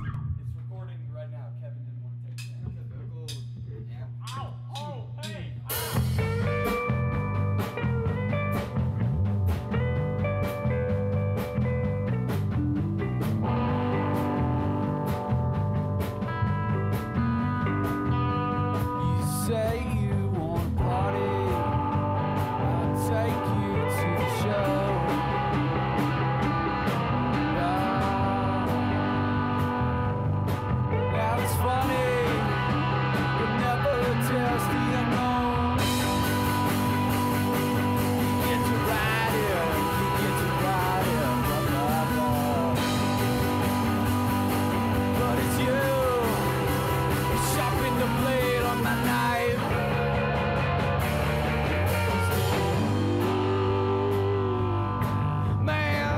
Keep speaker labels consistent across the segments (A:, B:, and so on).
A: It's recording right now. Kevin didn't want to take it. Ow! Oh! Hey! You say you want to party. I'll take you to the show. Now it's funny, it never tells the unknown. You get to ride it, you get to ride it, blah, blah, blah. But it's you, sharpen the blade on my knife. Man.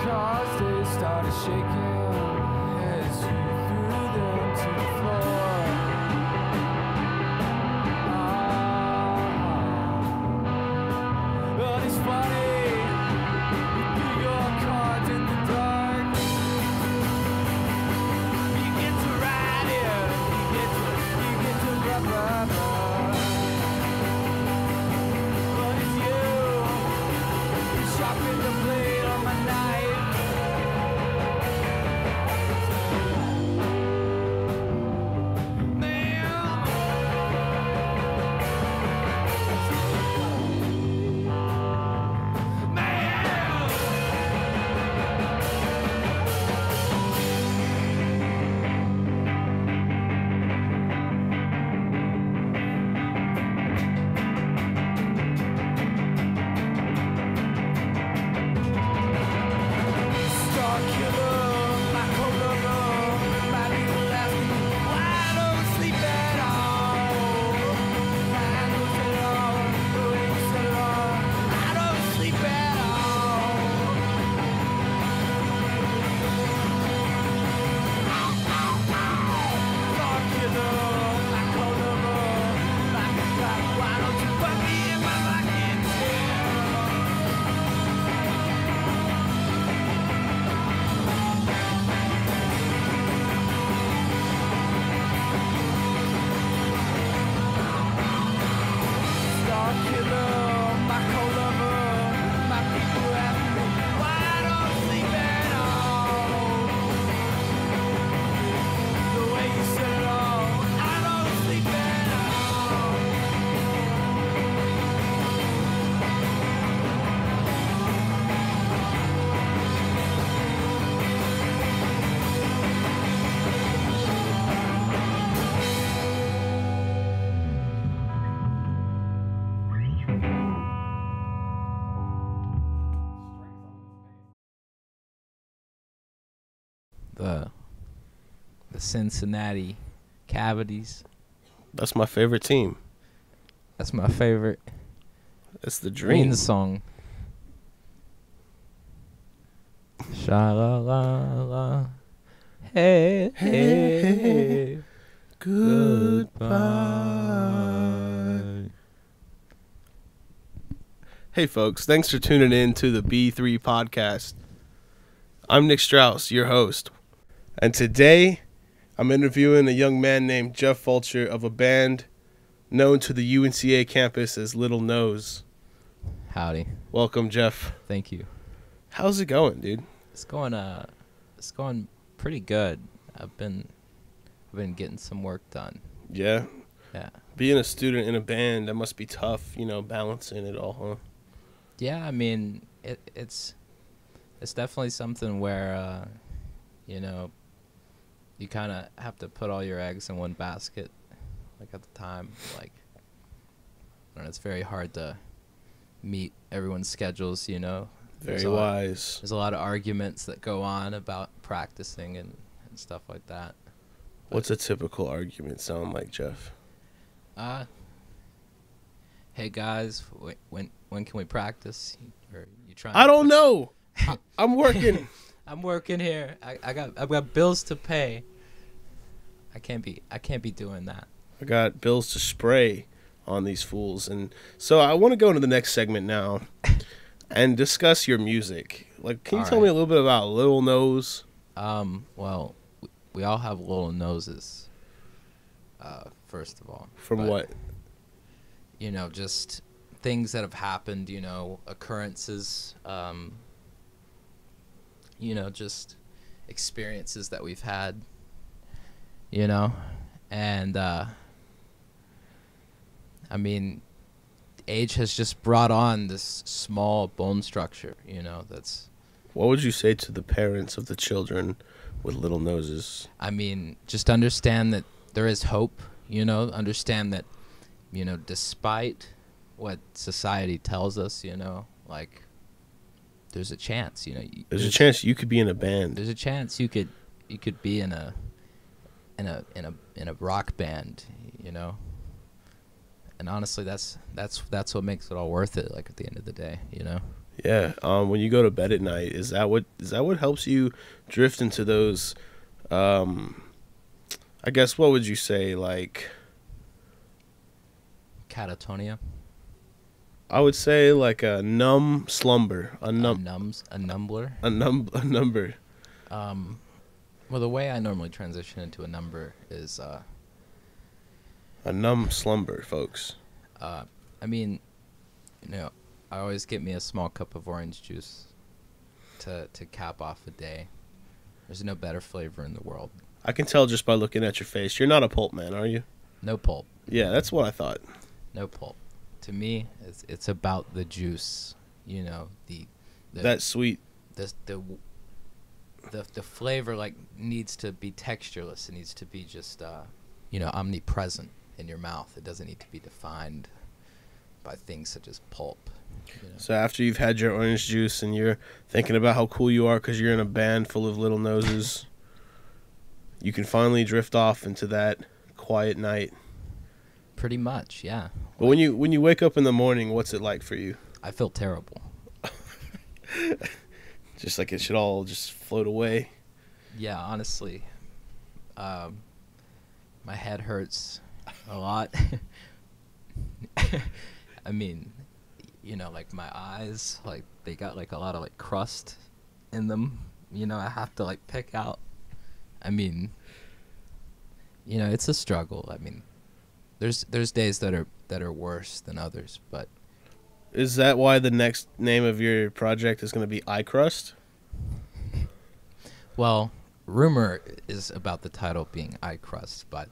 A: Cars they started shaking as you threw them to the floor. But it's funny, you threw your cards in the dark. You get to ride it, you get to blah blah blah. But it's you sharpen the blade on my knife. Star killer, my co-lover, my people ask me why I don't sleep at all. I don't sleep at all, the way you said it all. I don't sleep at all. Star killer, my co-lover, my people, why don't you put me in my rocking chair? Star killer, my co-lover, my people ask me why I don't sleep at all. The way you said it all, I don't sleep at all.
B: The Cincinnati Cavities.
C: That's my favorite team.
B: That's my favorite
C: It's the dream.
B: Green song. Sha la la la. Hey, hey, hey.
C: Goodbye. Hey, folks. Thanks for tuning in to the B3 podcast. I'm Nick Strauss, your host. And today, I'm interviewing a young man named Jeff Fulcher of a band known to the UNCA campus as Little Nose.
B: Howdy.
C: Welcome, Jeff.
B: Thank you.
C: How's it going, dude?
B: It's going pretty good. I've been getting some work done.
C: Yeah?
B: Yeah.
C: Being a student in a band, that must be tough, balancing it all, huh?
B: Yeah, I mean, it's definitely something where you kind of have to put all your eggs in one basket. Like at the time, like I don't know, it's very hard to meet everyone's schedules,
C: Very wise.
B: There's a lot of arguments that go on about practicing and stuff like that.
C: What's a typical argument sound like, Jeff?
B: hey guys, when can we practice? Or you trying?
C: I don't know. I'm working.
B: I'm working here. I've got bills to pay. I can't be doing that.
C: I got bills to spray on these fools. And so I want to go into the next segment now and discuss your music. Like, can you tell me a little bit about Little Nose?
B: Well, we all have little noses, first of all.
C: From what?
B: You know, just things that have happened, you know, occurrences, you know, just experiences that we've had, you know, and, I mean, age has just brought on this small bone structure, you know, that's...
C: What would you say to the parents of the children with little noses?
B: I mean, just understand that there is hope, you know, understand that, you know, despite what society tells us, you know, like, there's a chance, you know.
C: There's a chance you could be in a band.
B: There's a chance you could be in a rock band, you know. And honestly, that's what makes it all worth it. Like at the end of the day, you know.
C: Yeah. When you go to bed at night, is that what helps you drift into those? I guess what would you say, like?
B: Catatonia.
C: I would say like a numb slumber, a
B: numbler.
C: a number.
B: Well, the way I normally transition into a number is
C: a numb slumber, folks.
B: I mean, you know, I always get me a small cup of orange juice to cap off a day. There's no better flavor in the world.
C: I can tell just by looking at your face. You're not a pulp man, are you?
B: No pulp.
C: Yeah, that's what I thought.
B: No pulp. To me, it's about the juice. You know, the
C: that sweet.
B: The flavor like needs to be textureless. It needs to be just you know, omnipresent in your mouth. It doesn't need to be defined by things such as pulp. You know?
C: So after you've had your orange juice and you're thinking about how cool you are because you're in a band full of little noses, you can finally drift off into that quiet night.
B: Pretty much, yeah.
C: But when you wake up in the morning, what's it like for you?
B: I feel terrible.
C: Just like it should all just float away.
B: Yeah, honestly. My head hurts a lot. I mean, you know, like my eyes, like they got like a lot of like crust in them. You know, I have to like pick out. I mean, you know, it's a struggle. I mean, there's days that are worse than others, but
C: is that why the next name of your project is going to be Eye Crust?
B: Well, rumor is about the title being Eye Crust, but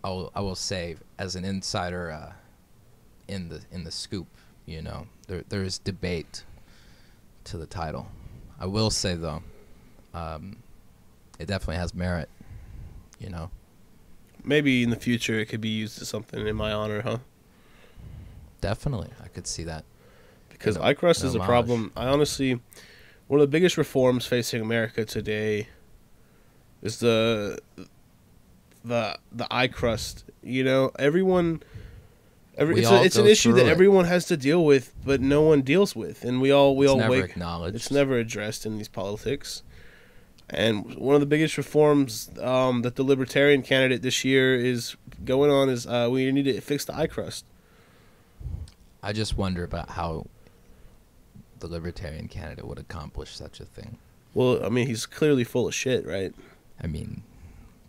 B: I will say as an insider in the scoop, you know, there is debate to the title. I will say though, it definitely has merit, you know.
C: Maybe in the future it could be used as something in my honor, huh?
B: Definitely, I could see that.
C: Because eye crust is a problem. I honestly, one of the biggest reforms facing America today is the eye crust. You know, it's an issue that everyone has to deal with, but no one deals with, and we all
B: acknowledged.
C: It's never addressed in these politics. And one of the biggest reforms that the Libertarian candidate this year is going on is we need to fix the eye crust.
B: I just wonder about how the Libertarian candidate would accomplish such a thing.
C: Well, I mean, he's clearly full of shit, right?
B: I mean,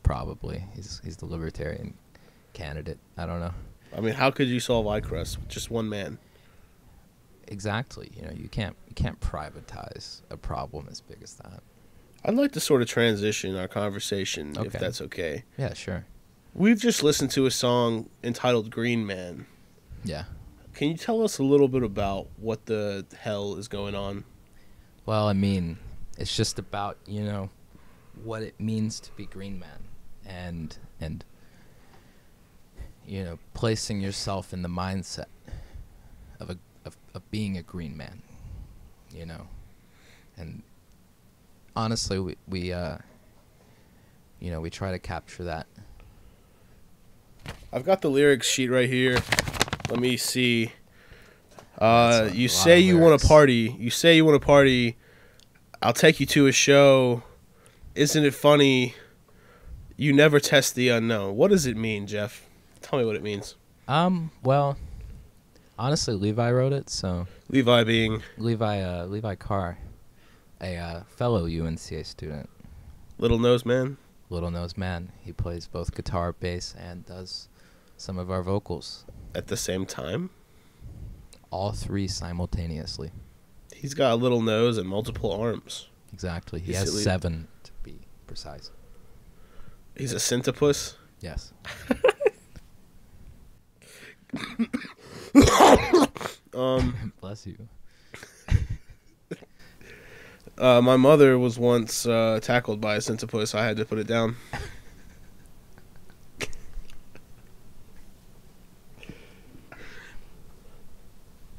B: probably. He's the Libertarian candidate. I don't know.
C: I mean, how could you solve eye crust with just one man?
B: Exactly. You know, you can't privatize a problem as big as that.
C: I'd like to sort of transition our conversation, if that's okay.
B: Yeah, sure.
C: We've just listened to a song entitled Green Man.
B: Yeah.
C: Can you tell us a little bit about what the hell is going on?
B: Well, I mean, it's just about, you know, what it means to be Green Man and you know, placing yourself in the mindset of being a Green Man, you know. And honestly, we you know, we try to capture that.
C: I've got the lyrics sheet right here. Let me see.
B: That's a
C: You
B: lot
C: say
B: of
C: you want to
B: lyrics.
C: party. You say you want to party. I'll take you to a show. Isn't it funny? You never test the unknown. What does it mean, Jeff? Tell me what it means.
B: Well, honestly, Levi wrote it, so
C: Levi being
B: Levi Carr, a fellow UNCA student,
C: Little Nose Man.
B: little knows man. He plays both guitar, bass, and does some of our vocals,
C: At the same time,
B: all three simultaneously.
C: he's got a little nose and multiple arms.
B: Exactly. He
C: He's
B: has
C: at least-
B: 7 to be precise.
C: He's a centipus.
B: Yes. Bless you.
C: My mother was once tackled by a centipus. I had to put it down.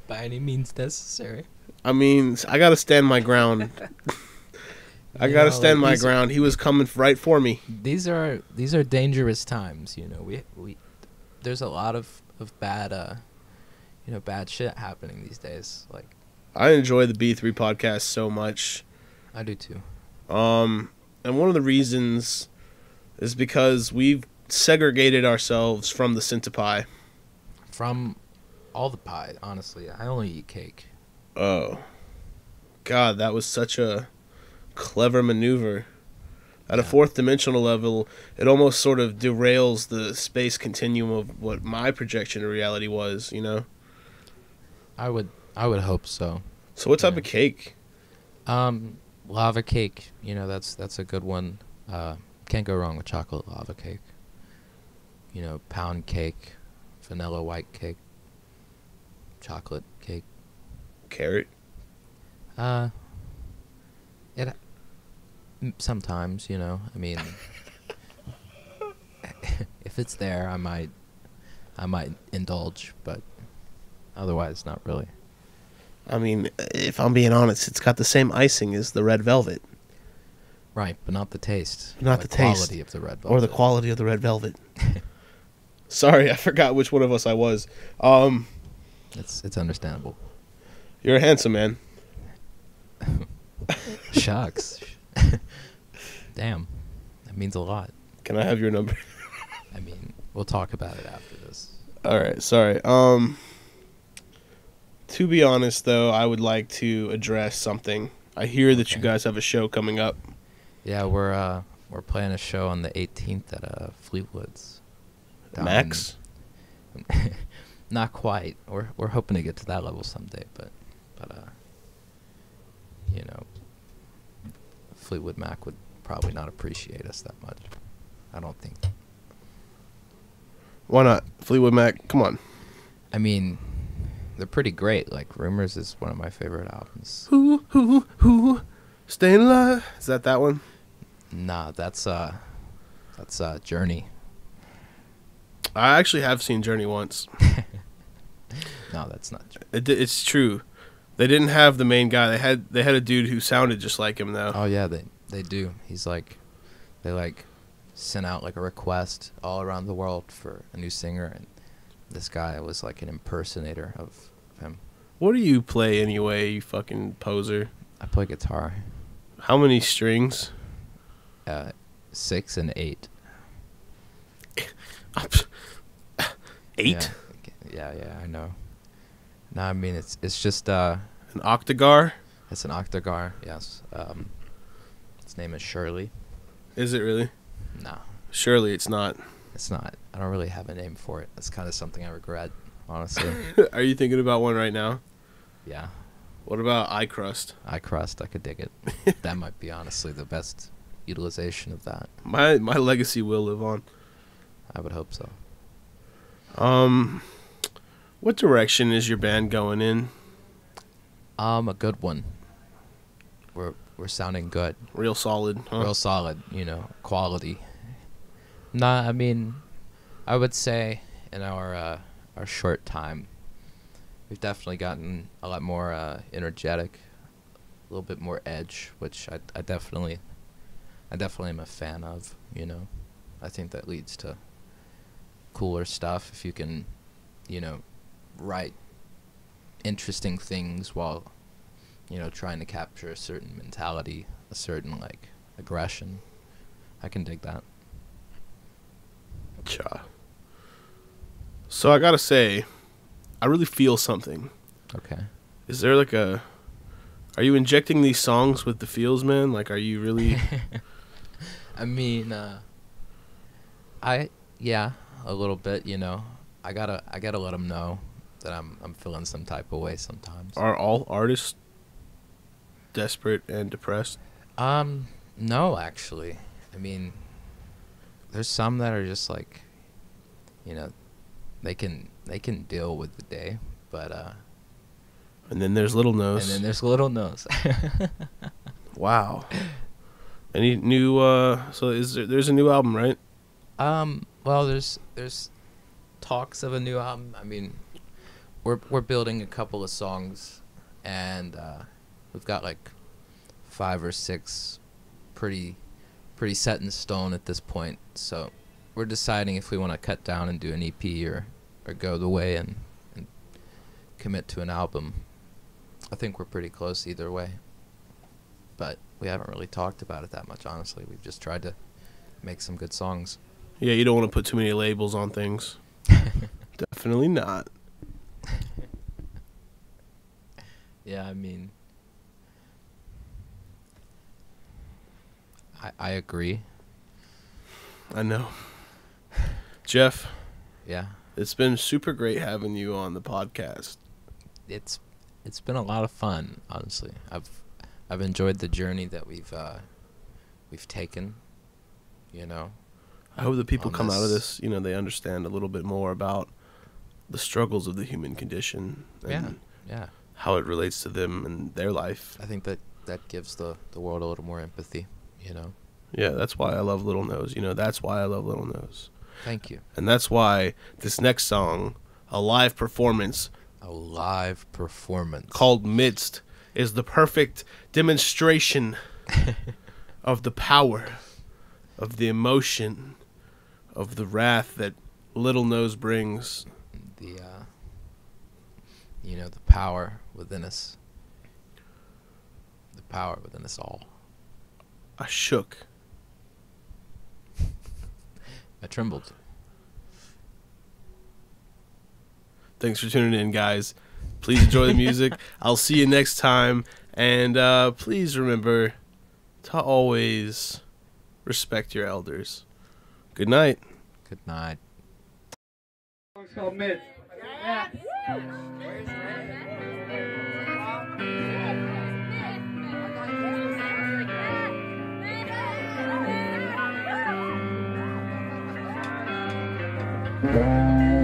B: By any means necessary.
C: I mean, I gotta stand my ground. I gotta stand my ground. He was coming right for me.
B: These are dangerous times, you know. We there's a lot of bad bad shit happening these days. Like,
C: I enjoy the B3 podcast so much.
B: I do too.
C: And one of the reasons is because we've segregated ourselves from the centipie.
B: From all the pie, honestly. I only eat cake.
C: Oh, God, that was such a clever maneuver. At a
B: Yeah.
C: fourth dimensional level, it almost sort of derails the space continuum of what my projection of reality was, you know?
B: I would hope so.
C: So what type
B: Yeah.
C: of cake?
B: Lava cake, you know, that's a good one. Can't go wrong with chocolate lava cake. You know, pound cake, vanilla white cake, chocolate cake.
C: Carrot?
B: Sometimes, you know, I mean, if it's there, I might indulge, but otherwise, not really.
C: I mean, if I'm being honest, it's got the same icing as the red velvet.
B: Right, but not the taste.
C: Not the taste.
B: quality of the red velvet.
C: Or the quality of the red velvet. Sorry, I forgot which one of us I was.
B: It's understandable.
C: You're a handsome man.
B: Shucks. Damn, that means a lot.
C: Can I have your number?
B: I mean, we'll talk about it after this.
C: All right, sorry. To be honest, though, I would like to address something. I hear that you
B: Okay.
C: guys have a show coming up.
B: Yeah, we're playing a show on the 18th at Fleetwood's. down
C: Max?
B: in- Not quite. We're hoping to get to that level someday, but you know, Fleetwood Mac would probably not appreciate us that much. I don't think.
C: Why not? Fleetwood Mac, come on.
B: I mean, they're pretty great. Like, Rumors is one of my favorite albums.
C: Who, staying alive? Is that one?
B: Nah, that's Journey.
C: I actually have seen Journey once.
B: No, that's not Journey.
C: It's true. They didn't have the main guy. They had a dude who sounded just like him, though.
B: Oh yeah, they do. He's like, they like sent out like a request all around the world for a new singer, and this guy was like an impersonator of him.
C: What do you play anyway, you fucking poser?
B: I play guitar,
C: How many strings?
B: 6 and 8.
C: 8?
B: Yeah, I know. No, I mean it's just
C: An octagar?
B: it's an octagar. Yes. Its name is Shirley.
C: Is it really?
B: No,
C: Surely it's not.
B: it's not. I don't really have a name for it. That's kind of something I regret, honestly.
C: Are you thinking about one right now?
B: Yeah.
C: What about eye crust?
B: I could dig it. That might be honestly the best utilization of that.
C: My legacy will live on.
B: I would hope so.
C: What direction is your band going in?
B: A good one. We're sounding good.
C: Real solid, huh?
B: Real solid, you know, quality. Nah, I mean, I would say in our short time, we've definitely gotten a lot more energetic, a little bit more edge, which I definitely am a fan of, you know. I think that leads to cooler stuff if you can, you know, write interesting things while, trying to capture a certain mentality, a certain like aggression. I can dig that.
C: Cha. So I gotta say, I really feel something.
B: Okay.
C: Is there like are you injecting these songs with the feels, man? Like, are you really?
B: I mean, yeah, a little bit, I gotta let them know that I'm feeling some type of way sometimes.
C: Are all artists desperate and depressed?
B: No, actually. I mean, there's some that are just like, they can deal with the day, but
C: And then there's Little
B: and
C: Nose.
B: then there's Little Nose.
C: Wow. Any new? So there's a new album, right?
B: Well, there's talks of a new album. I mean, we're building a couple of songs, and we've got like 5 or 6 pretty set in stone at this point. So we're deciding if we want to cut down and do an EP or go the way and commit to an album. I think we're pretty close either way, but we haven't really talked about it that much, honestly. We've just tried to make some good songs.
C: Yeah, you don't want to put too many labels on things. Definitely not.
B: Yeah, I mean, I agree.
C: I know. Jeff,
B: Yeah,
C: it's been super great having you on the podcast.
B: it's been a lot of fun, honestly. I've enjoyed the journey that we've taken,
C: I hope that people
B: On
C: come out of
B: this-
C: this, they understand a little bit more about the struggles of the human condition and
B: Yeah.
C: how it relates to them and their life.
B: I think that gives the world a little more empathy,
C: Yeah, that's why I love Little Nose. That's why I love Little Nose.
B: Thank you.
C: And that's why this next song, a live performance
B: A live performance.
C: called Midst, is the perfect demonstration of the power, of the emotion, of the wrath that Little Nose brings.
B: the the power within us. The power within us all.
C: I shook.
B: I trembled.
C: Thanks for tuning in, guys. Please enjoy the music. I'll see you next time. And please remember to always respect your elders. Good night.
B: Good night.
A: It's called Mid. Yeah.
D: Yeah.